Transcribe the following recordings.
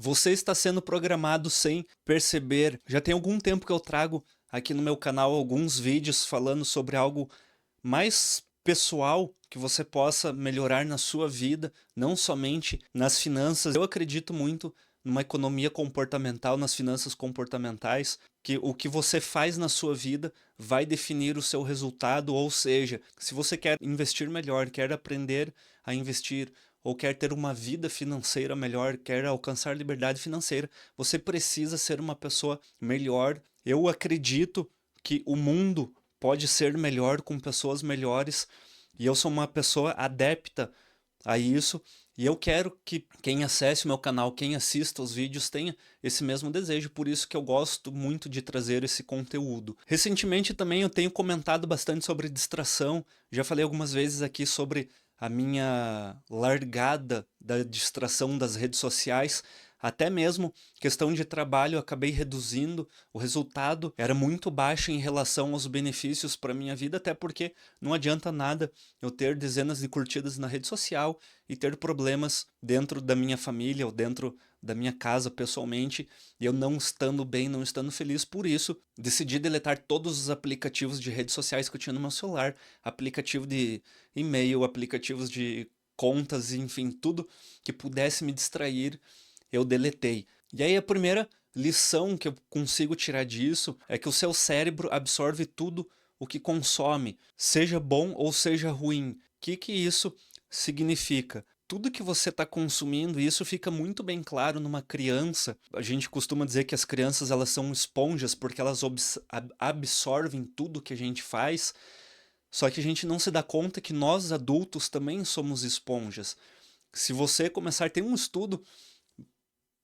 Você está sendo programado sem perceber. Já tem algum tempo que eu trago aqui no meu canal alguns vídeos falando sobre algo mais pessoal que você possa melhorar na sua vida, não somente nas finanças. Eu acredito muito numa economia comportamental, nas finanças comportamentais, que o que você faz na sua vida vai definir o seu resultado, ou seja, se você quer investir melhor, quer aprender a investir, ou quer ter uma vida financeira melhor, quer alcançar liberdade financeira, você precisa ser uma pessoa melhor. Eu acredito que o mundo pode ser melhor com pessoas melhores e eu sou uma pessoa adepta a isso. E eu quero que quem acesse o meu canal, quem assista os vídeos, tenha esse mesmo desejo. Por isso que eu gosto muito de trazer esse conteúdo. Recentemente também eu tenho comentado bastante sobre distração. Já falei algumas vezes aqui sobre a minha largada da distração das redes sociais. Até mesmo questão de trabalho, eu acabei reduzindo. O resultado era muito baixo em relação aos benefícios para minha vida, até porque não adianta nada eu ter dezenas de curtidas na rede social e ter problemas dentro da minha família ou dentro da minha casa pessoalmente, e eu não estando bem, não estando feliz. Por isso, decidi deletar todos os aplicativos de redes sociais que eu tinha no meu celular, aplicativo de e-mail, aplicativos de contas, enfim, tudo que pudesse me distrair, eu deletei. E aí a primeira lição que eu consigo tirar disso é que o seu cérebro absorve tudo o que consome, seja bom ou seja ruim. O que isso significa? Tudo que você está consumindo, e isso fica muito bem claro numa criança. A gente costuma dizer que as crianças elas são esponjas porque elas absorvem tudo que a gente faz, só que a gente não se dá conta que nós adultos também somos esponjas. Se você começar, tem um estudo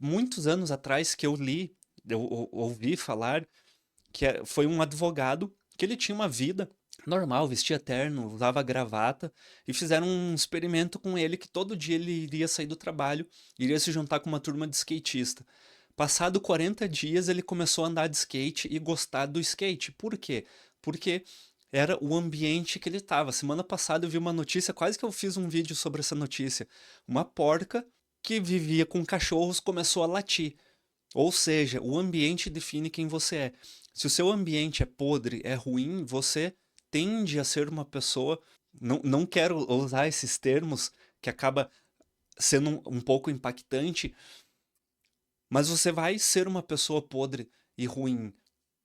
muitos anos atrás que eu li, eu ouvi falar, que foi um advogado que ele tinha uma vida normal, vestia terno, usava gravata, e fizeram um experimento com ele que todo dia ele iria sair do trabalho, iria se juntar com uma turma de skatista. Passado 40 dias ele começou a andar de skate e gostar do skate. Por quê? Porque era o ambiente que ele estava. Semana passada eu vi uma notícia, quase que eu fiz um vídeo sobre essa notícia. Uma porca que vivia com cachorros começou a latir. Ou seja, o ambiente define quem você é. Se o seu ambiente é podre, é ruim, você tende a ser uma pessoa. Não quero usar esses termos que acaba sendo um pouco impactante, mas você vai ser uma pessoa podre e ruim.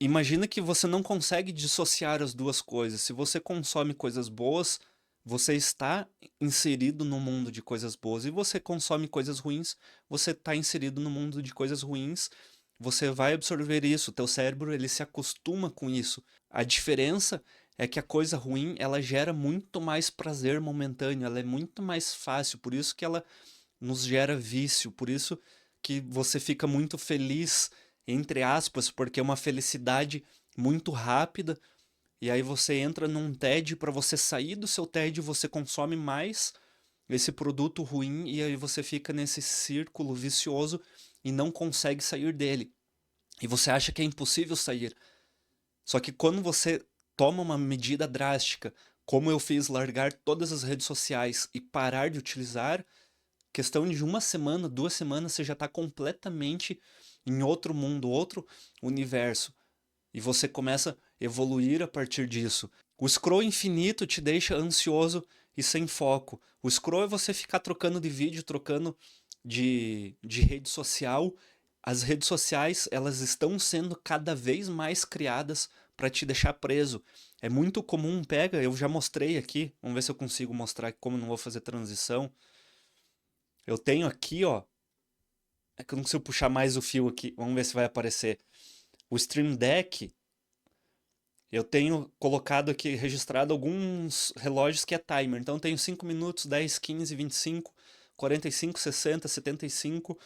Imagina que você não consegue dissociar as duas coisas. Se você consome coisas boas, você está inserido no mundo de coisas boas. E você consome coisas ruins, você está inserido no mundo de coisas ruins. Você vai absorver isso. Teu cérebro ele se acostuma com isso. A diferença é que a coisa ruim ela gera muito mais prazer momentâneo. Ela é muito mais fácil. Por isso que ela nos gera vício. Por isso que você fica muito feliz, entre aspas, porque é uma felicidade muito rápida, e aí você entra num TED, para você sair do seu TED, você consome mais esse produto ruim, e aí você fica nesse círculo vicioso e não consegue sair dele. E você acha que é impossível sair. Só que quando você toma uma medida drástica, como eu fiz, largar todas as redes sociais e parar de utilizar, questão de uma semana, 2 semanas, você já está completamente em outro mundo, outro universo. E você começa a evoluir a partir disso. O scroll infinito te deixa ansioso e sem foco. O scroll é você ficar trocando de vídeo, trocando de rede social. As redes sociais, elas estão sendo cada vez mais criadas para te deixar preso. É muito comum, pega, eu já mostrei aqui, vamos ver se eu consigo mostrar como não vou fazer transição. Eu tenho aqui, ó, é que eu não consigo puxar mais o fio aqui, vamos ver se vai aparecer. O Stream Deck, eu tenho colocado aqui, registrado alguns relógios que é timer. Então eu tenho 5 minutos, 10, 15, 25, 45, 60, 75.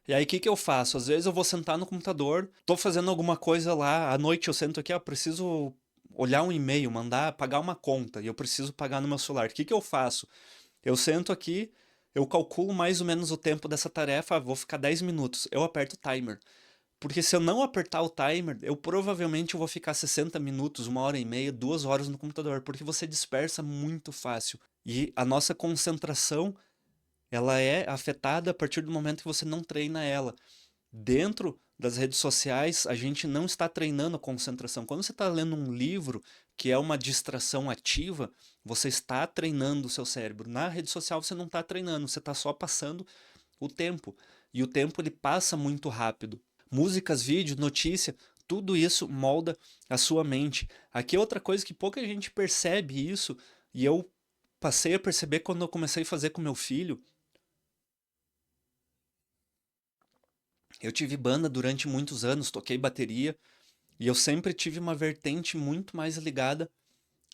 E aí o que eu faço? Às vezes eu vou sentar no computador, tô fazendo alguma coisa lá, à noite eu sento aqui, ó, preciso olhar um e-mail, mandar pagar uma conta, e eu preciso pagar no meu celular. O que eu faço? Eu sento aqui, eu calculo mais ou menos o tempo dessa tarefa, vou ficar 10 minutos. Eu aperto o timer. Porque se eu não apertar o timer, eu provavelmente vou ficar 60 minutos, 1 hora e meia, 2 horas no computador, porque você dispersa muito fácil. E a nossa concentração ela é afetada a partir do momento que você não treina ela. Dentro das redes sociais, a gente não está treinando a concentração. Quando você está lendo um livro, que é uma distração ativa, você está treinando o seu cérebro. Na rede social, você não está treinando, você está só passando o tempo. E o tempo ele passa muito rápido. Músicas, vídeos, notícia, tudo isso molda a sua mente. Aqui é outra coisa que pouca gente percebe isso, e eu passei a perceber quando eu comecei a fazer com meu filho. Eu tive banda durante muitos anos, toquei bateria, e eu sempre tive uma vertente muito mais ligada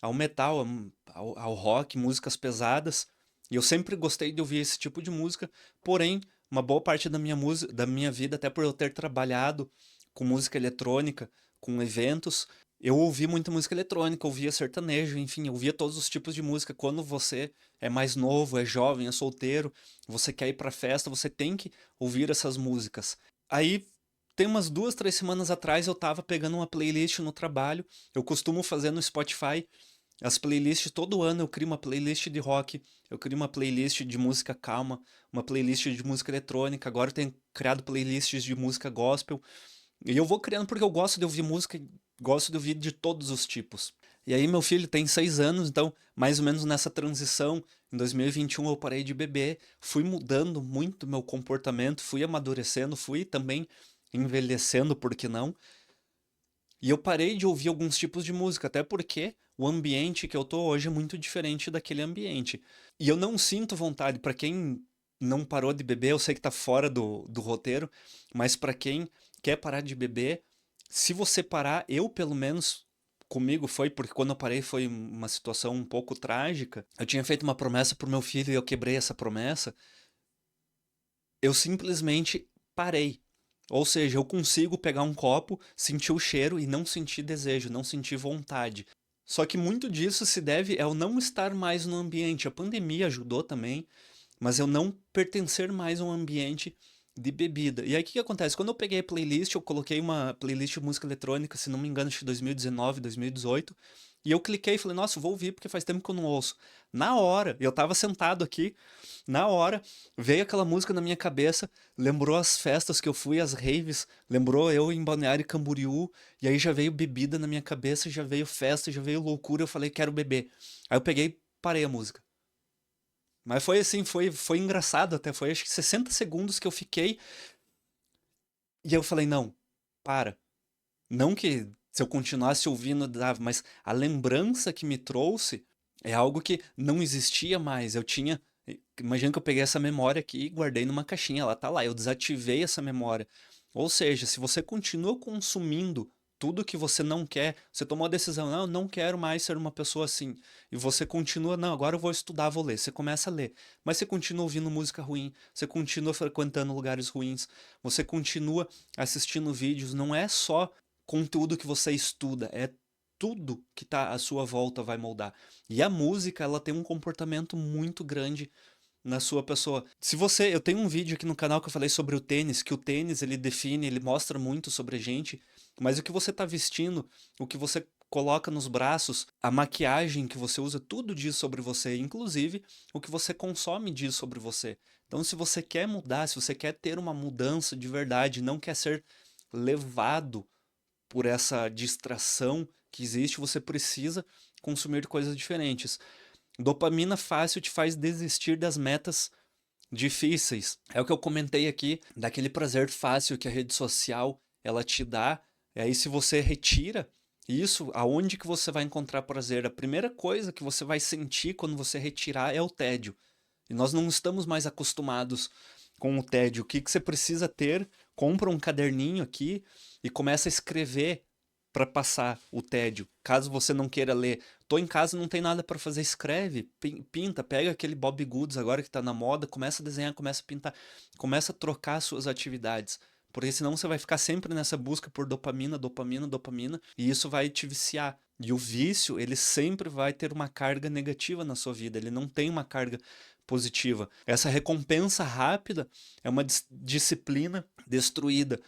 ao metal, ao rock, músicas pesadas. E eu sempre gostei de ouvir esse tipo de música, porém, uma boa parte da minha música, da minha vida, até por eu ter trabalhado com música eletrônica, com eventos, eu ouvi muita música eletrônica, ouvia sertanejo, enfim, eu ouvia todos os tipos de música. Quando você é mais novo, é jovem, é solteiro, você quer ir pra festa, você tem que ouvir essas músicas. Aí tem umas 2, 3 semanas atrás eu tava pegando uma playlist no trabalho. Eu costumo fazer no Spotify as playlists, todo ano eu crio uma playlist de rock, eu crio uma playlist de música calma, uma playlist de música eletrônica, agora eu tenho criado playlists de música gospel. E eu vou criando porque eu gosto de ouvir música, gosto de ouvir de todos os tipos. E aí meu filho tem 6 anos, então mais ou menos nessa transição, em 2021 eu parei de beber, fui mudando muito meu comportamento, fui amadurecendo, fui também envelhecendo, por que não? E eu parei de ouvir alguns tipos de música, até porque o ambiente que eu tô hoje é muito diferente daquele ambiente. E eu não sinto vontade, para quem não parou de beber, eu sei que tá fora do roteiro, mas para quem quer parar de beber, se você parar, eu pelo menos comigo foi, porque quando eu parei foi uma situação um pouco trágica. Eu tinha feito uma promessa pro meu filho e eu quebrei essa promessa. Eu simplesmente parei. Ou seja, eu consigo pegar um copo, sentir o cheiro e não sentir desejo, não sentir vontade. Só que muito disso se deve ao não estar mais no ambiente. A pandemia ajudou também, mas eu não pertencer mais a um ambiente de bebida. E aí o que que acontece? Quando eu peguei a playlist, eu coloquei uma playlist de música eletrônica, se não me engano, acho que 2019, 2018, e eu cliquei e falei, nossa, vou ouvir porque faz tempo que eu não ouço. Na hora, eu tava sentado aqui, na hora, veio aquela música na minha cabeça, lembrou as festas que eu fui, as raves, lembrou eu em Balneário Camboriú, e aí já veio bebida na minha cabeça, já veio festa, já veio loucura, eu falei, quero beber. Aí eu peguei, parei a música. Mas foi assim, foi engraçado até, foi acho que 60 segundos que eu fiquei, e eu falei, não, para. Não que se eu continuasse ouvindo dava, mas a lembrança que me trouxe é algo que não existia mais. Eu tinha. Imagina que eu peguei essa memória aqui e guardei numa caixinha, ela tá lá, eu desativei essa memória. Ou seja, se você continua consumindo tudo que você não quer, você tomou a decisão, não, eu não quero mais ser uma pessoa assim. E você continua, não, agora eu vou estudar, vou ler. Você começa a ler. Mas você continua ouvindo música ruim, você continua frequentando lugares ruins, você continua assistindo vídeos, não é só conteúdo que você estuda, é tudo que tá à sua volta vai moldar. E a música, ela tem um comportamento muito grande na sua pessoa. Se você, eu tenho um vídeo aqui no canal que eu falei sobre o tênis, que o tênis ele define, ele mostra muito sobre a gente, mas o que você tá vestindo, o que você coloca nos braços, a maquiagem que você usa, tudo diz sobre você, inclusive o que você consome diz sobre você. Então, se você quer mudar, se você quer ter uma mudança de verdade, não quer ser levado por essa distração que existe, você precisa consumir coisas diferentes. Dopamina fácil te faz desistir das metas difíceis. É o que eu comentei aqui, daquele prazer fácil que a rede social ela te dá. E aí se você retira isso, aonde que você vai encontrar prazer? A primeira coisa que você vai sentir quando você retirar é o tédio. E nós não estamos mais acostumados com o tédio. O que que você precisa ter? Compra um caderninho aqui e começa a escrever para passar o tédio. Caso você não queira ler, tô em casa, não tem nada para fazer, escreve, pinta, pega aquele Bob Goods agora que tá na moda, começa a desenhar, começa a pintar, começa a trocar suas atividades. Porque senão você vai ficar sempre nessa busca por dopamina, dopamina, dopamina, e isso vai te viciar. E o vício, ele sempre vai ter uma carga negativa na sua vida, ele não tem uma carga positiva. Essa recompensa rápida é uma disciplina destruída.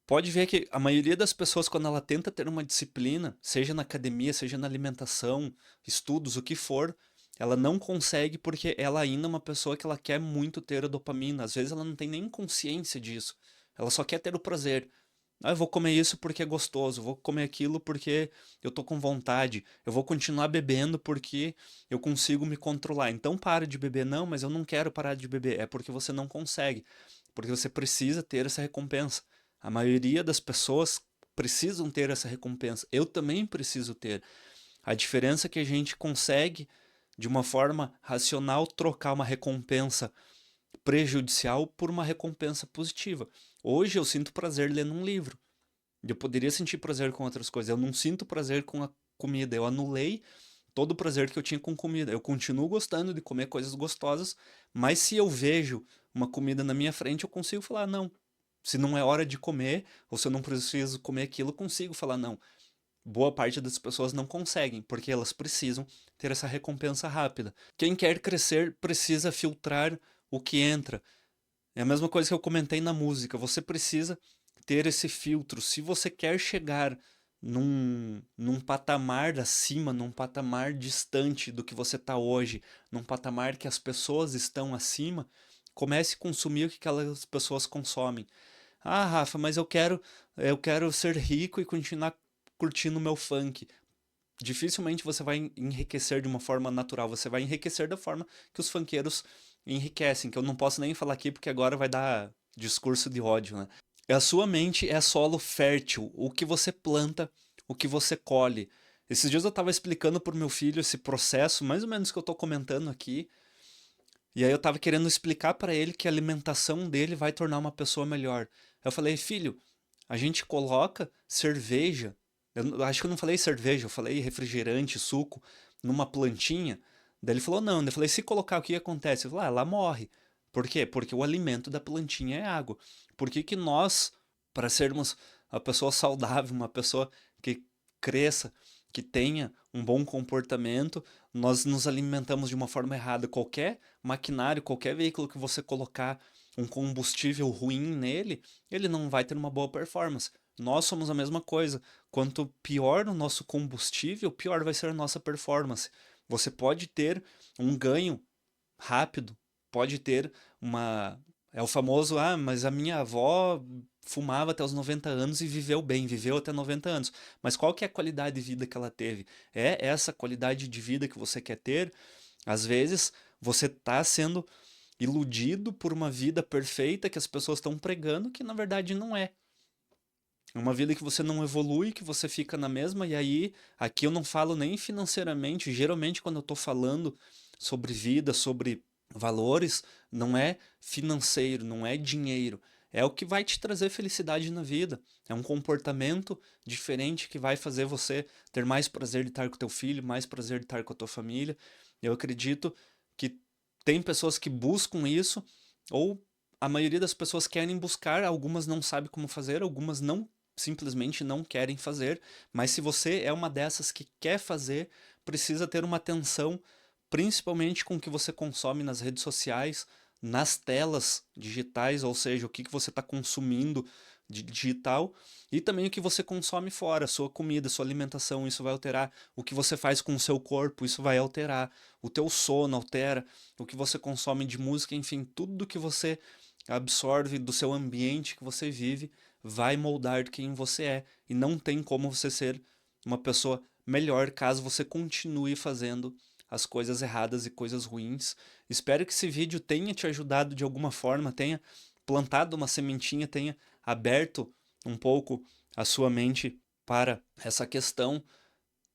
Pode ver que a maioria das pessoas, quando ela tenta ter uma disciplina, seja na academia, seja na alimentação, estudos, o que for, ela não consegue porque ela ainda é uma pessoa que ela quer muito ter a dopamina. Às vezes ela não tem nem consciência disso. Ela só quer ter o prazer. Ah, eu vou comer isso porque é gostoso, eu vou comer aquilo porque eu tô com vontade, eu vou continuar bebendo porque eu consigo me controlar. Então para de beber, não, mas eu não quero parar de beber. É porque você não consegue, porque você precisa ter essa recompensa. A maioria das pessoas precisam ter essa recompensa. Eu também preciso ter. A diferença é que a gente consegue, de uma forma racional, trocar uma recompensa prejudicial por uma recompensa positiva. Hoje eu sinto prazer lendo um livro. Eu poderia sentir prazer com outras coisas. Eu não sinto prazer com a comida. Eu anulei todo o prazer que eu tinha com comida. Eu continuo gostando de comer coisas gostosas, mas se eu vejo uma comida na minha frente, eu consigo falar não. Se não é hora de comer, ou se eu não preciso comer aquilo, eu consigo falar não. Boa parte das pessoas não conseguem, porque elas precisam ter essa recompensa rápida. Quem quer crescer precisa filtrar o que entra. É a mesma coisa que eu comentei na música. Você precisa ter esse filtro. Se você quer chegar num patamar acima, num patamar distante do que você está hoje, num patamar que as pessoas estão acima, comece a consumir o que aquelas pessoas consomem. Ah, Rafa, mas eu quero ser rico e continuar curtindo o meu funk. Dificilmente você vai enriquecer de uma forma natural, você vai enriquecer da forma que os funkeiros enriquecem, que eu não posso nem falar aqui porque agora vai dar discurso de ódio, né? A sua mente é solo fértil, o que você planta, o que você colhe. Esses dias eu estava explicando para o meu filho esse processo, mais ou menos que eu estou comentando aqui, e aí eu estava querendo explicar para ele que a alimentação dele vai tornar uma pessoa melhor. Eu falei, filho, a gente coloca cerveja, acho que eu não falei cerveja, eu falei refrigerante, suco, numa plantinha. Daí ele falou, não. Daí eu falei, se colocar, o que acontece? Eu falei, ela morre. Por quê? Porque o alimento da plantinha é água. Por que que nós, para sermos uma pessoa saudável, uma pessoa que cresça, que tenha um bom comportamento, nós nos alimentamos de uma forma errada? Qualquer maquinário, qualquer veículo que você colocar um combustível ruim nele, ele não vai ter uma boa performance. Nós somos a mesma coisa. Quanto pior o nosso combustível, pior vai ser a nossa performance. Você pode ter um ganho rápido, pode ter uma. É o famoso, ah, mas a minha avó fumava até os 90 anos e viveu bem, viveu até 90 anos. Mas qual que é a qualidade de vida que ela teve? É essa qualidade de vida que você quer ter? Às vezes você está sendo iludido por uma vida perfeita que as pessoas estão pregando, que na verdade não é. É uma vida que você não evolui, que você fica na mesma, e aí, aqui eu não falo nem financeiramente, geralmente quando eu tô falando sobre vida, sobre valores, não é financeiro, não é dinheiro, é o que vai te trazer felicidade na vida. É um comportamento diferente que vai fazer você ter mais prazer de estar com teu filho, mais prazer de estar com a tua família. Eu acredito que tem pessoas que buscam isso, ou a maioria das pessoas querem buscar, algumas não sabem como fazer, algumas não simplesmente não querem fazer, mas se você é uma dessas que quer fazer, precisa ter uma atenção, principalmente com o que você consome nas redes sociais, nas telas digitais, ou seja, o que você está consumindo de digital e também o que você consome fora, sua comida, sua alimentação, isso vai alterar o que você faz com o seu corpo, isso vai alterar o teu sono, altera o que você consome de música, enfim, tudo que você absorve do seu ambiente que você vive vai moldar quem você é. E não tem como você ser uma pessoa melhor caso você continue fazendo as coisas erradas e coisas ruins. Espero que esse vídeo tenha te ajudado de alguma forma, tenha plantado uma sementinha, tenha aberto um pouco a sua mente para essa questão.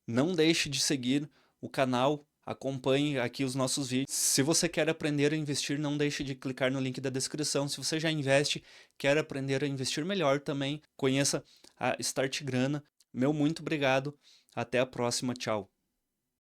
Não deixe de seguir o canal, acompanhe aqui os nossos vídeos. Se você quer aprender a investir, não deixe de clicar no link da descrição. Se você já investe, quer aprender a investir melhor também, conheça a Start Grana. Meu muito obrigado. Até a próxima. Tchau.